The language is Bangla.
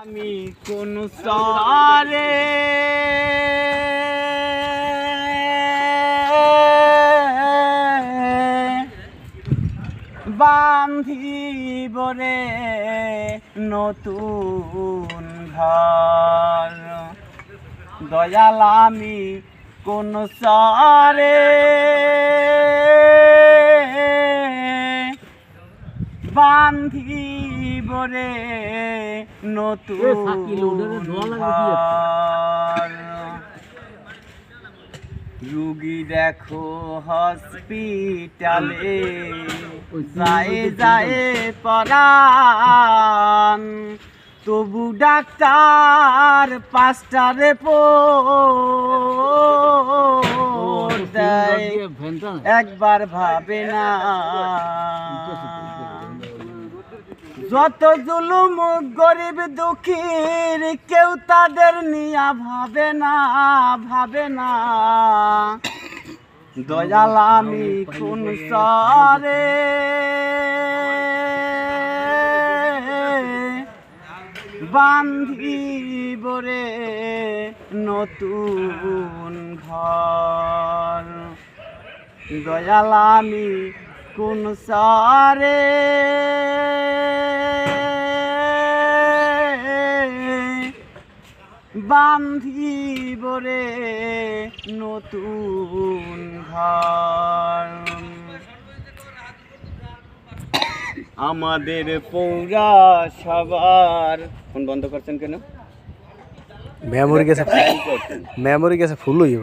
আমি কোন সারে বান্ধিব রে নতুন ঘর দয়াল আমি কোন সারে বান্ধিব রে নতুন ঘর রুগী দেখো হসপিটালে যায় যায় পরাণ তবু ডাক্তার পাঁচটারে দেয় একবার ভাবে না যত জুলুম গরিব দুঃখীর কেউ তাদের নিয়া ভাবে না দয়াল আমি কোন সারে বান্ধিব রে নতুন ঘর দয়াল আমি কোন সারে বান্ধিব রে নতুন ঘর আমাদের পৌরসভার ফোন বন্ধ করছেন কেন? মেমোরি গেছে ফুল হয়ে